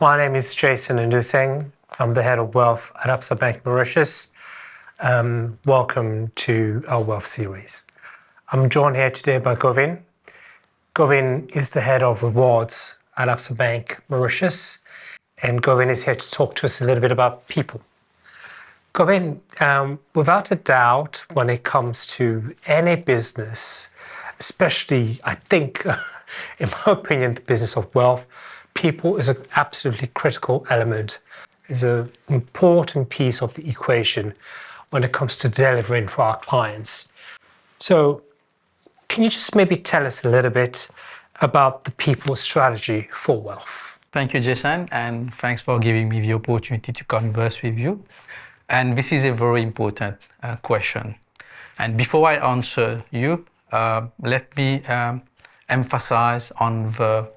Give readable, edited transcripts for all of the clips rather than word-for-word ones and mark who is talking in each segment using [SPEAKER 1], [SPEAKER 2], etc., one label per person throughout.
[SPEAKER 1] My name is Jaysen Nundoosingh. I'm the head of wealth at Absa Bank Mauritius. Welcome to our wealth series. I'm joined here today by Govind. Govind is the head of rewards at Absa Bank Mauritius, and Govind is here to talk to us a little bit about people. Govind, without a doubt, when it comes to any business, especially, I think, in my opinion, the business of wealth, people is an absolutely critical element. It's an important piece of the equation when it comes to delivering for our clients. So, can you just maybe tell us a little bit about the people strategy for wealth?
[SPEAKER 2] Thank you, Jaysen, and thanks for giving me the opportunity to converse with you. And this is a very important question. And before I answer you, let me emphasize on the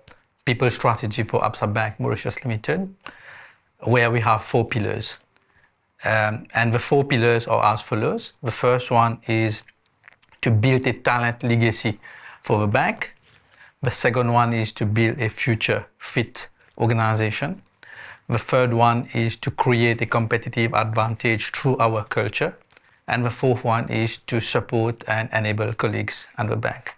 [SPEAKER 2] people strategy for Absa Bank Mauritius Limited, where we have 4 pillars. And the 4 pillars are as follows. The first one is to build a talent legacy for the bank. The second one is to build a future fit organization. The third one is to create a competitive advantage through our culture. And the fourth one is to support and enable colleagues at the bank.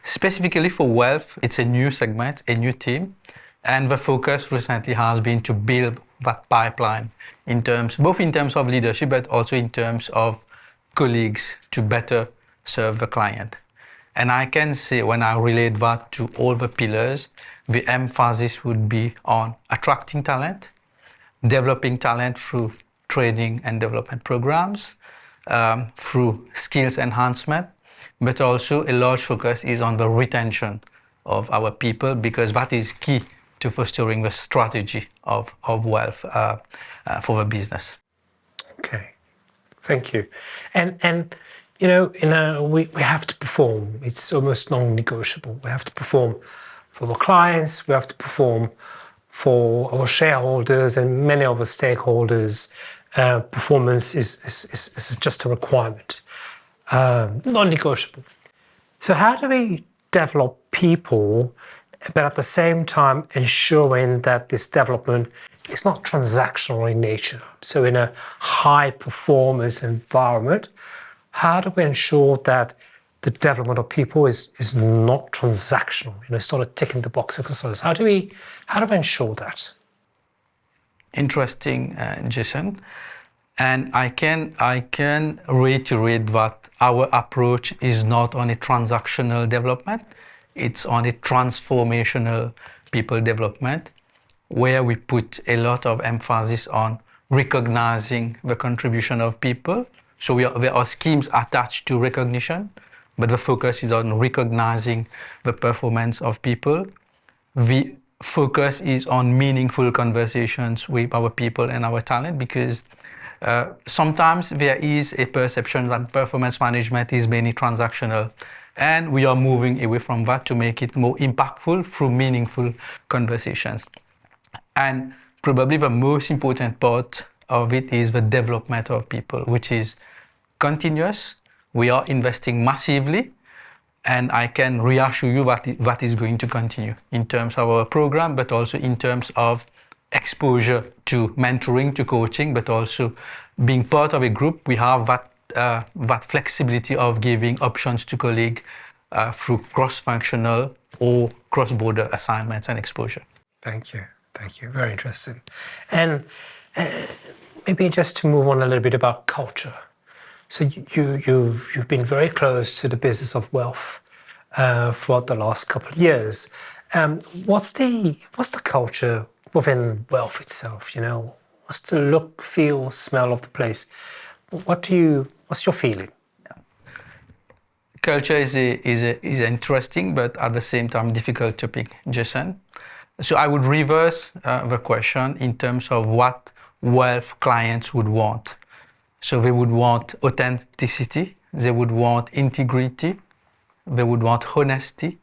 [SPEAKER 2] Specifically for wealth, it's a new segment, a new team, and the focus recently has been to build that pipeline both in terms of leadership, but also in terms of colleagues to better serve the client. And I can say when I relate that to all the pillars, the emphasis would be on attracting talent, developing talent through training and development programs, through skills enhancement, but also a large focus is on the retention of our people, because that is key to fostering the strategy of wealth for the business.
[SPEAKER 1] Okay, thank you. And you know, we have to perform. It's almost non-negotiable. We have to perform for our clients. We have to perform for our shareholders and many of our stakeholders. Performance is just a requirement. Non-negotiable. So how do we develop people, but at the same time ensuring that this development is not transactional in nature? So in a high performance environment, how do we ensure that the development of people is not transactional? It's not a tick in the box exercise. How do we ensure that?
[SPEAKER 2] Interesting, Jaysen. And I can reiterate that our approach is not on a transactional development, it's on a transformational people development, where we put a lot of emphasis on recognizing the contribution of people. So there are schemes attached to recognition, but the focus is on recognizing the performance of people. The focus is on meaningful conversations with our people and our talent, because sometimes there is a perception that performance management is mainly transactional, and we are moving away from that to make it more impactful through meaningful conversations. And probably the most important part of it is the development of people, which is continuous. We are investing massively, and I can reassure you that is going to continue in terms of our program, but also in terms of exposure to mentoring, to coaching, but also being part of a group. We have that flexibility of giving options to colleagues through cross-functional or cross-border assignments and exposure.
[SPEAKER 1] Thank you. Very interesting. And maybe just to move on a little bit about culture. So you've been very close to the business of wealth for the last couple of years. What's the culture within wealth itself? What's the look, feel, smell of the place? What's your feeling?
[SPEAKER 2] Culture is interesting, but at the same time difficult topic, Jaysen. So I would reverse the question in terms of what wealth clients would want. So they would want authenticity, they would want integrity, they would want honesty,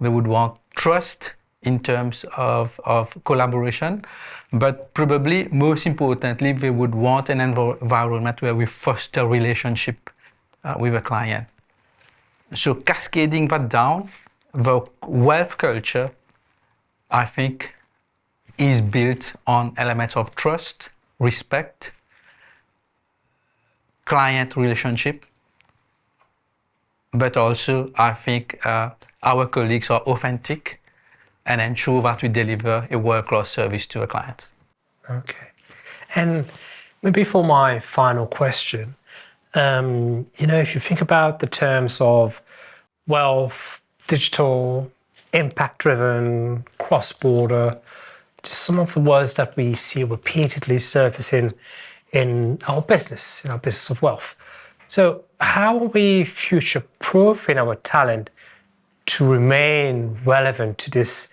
[SPEAKER 2] they would want trust in terms of collaboration, but probably most importantly, they would want an environment where we foster relationship with a client. So cascading that down, the wealth culture, I think, is built on elements of trust, respect, client relationship, but also I think our colleagues are authentic and ensure that we deliver a world-class service to our clients.
[SPEAKER 1] Okay. And maybe for my final question, if you think about the terms of wealth, digital, impact-driven, cross-border, just some of the words that we see repeatedly surfacing in our business of wealth. So how are we future-proofing our talent to remain relevant to this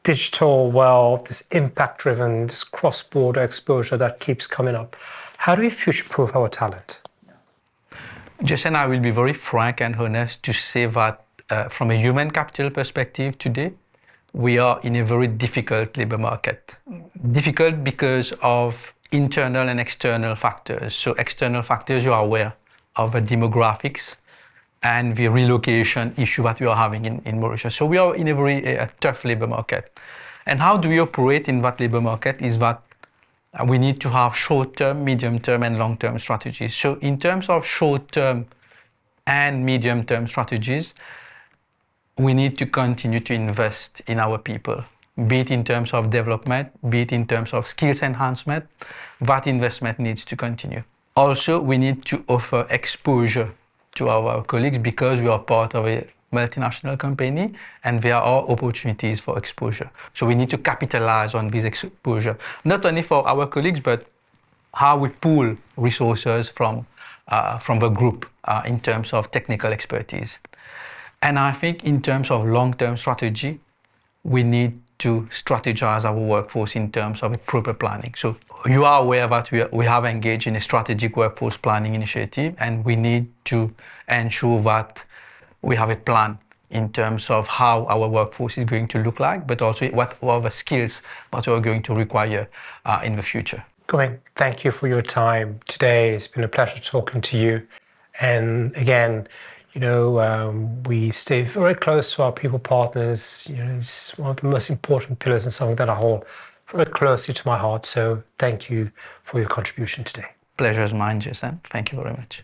[SPEAKER 1] digital wealth, this impact-driven, this cross-border exposure that keeps coming up? How do we future-proof our talent?
[SPEAKER 2] Jaysen, I will be very frank and honest to say that from a human capital perspective today, we are in a very difficult labor market. Difficult because of internal and external factors. So external factors, you are aware of the demographics and the relocation issue that we are having in Mauritius. So we are in a very tough labor market. And how do we operate in that labor market is that we need to have short-term, medium-term, and long-term strategies. So in terms of short-term and medium-term strategies, we need to continue to invest in our people, be it in terms of development, be it in terms of skills enhancement. That investment needs to continue. Also, we need to offer exposure to our colleagues because we are part of a multinational company and there are opportunities for exposure. So we need to capitalize on this exposure, not only for our colleagues, but how we pool resources from the group in terms of technical expertise. And I think in terms of long-term strategy, we need to strategize our workforce in terms of proper planning. So you are aware that we have engaged in a strategic workforce planning initiative, and we need to ensure that we have a plan in terms of how our workforce is going to look like, but also what are the skills that we are going to require in the future.
[SPEAKER 1] Govind, thank you for your time today. It's been a pleasure talking to you. And again, we stay very close to our people partners. It's one of the most important pillars and something that I hold very closely to my heart. So thank you for your contribution today.
[SPEAKER 2] Pleasure is mine, Jaysen. Thank you very much.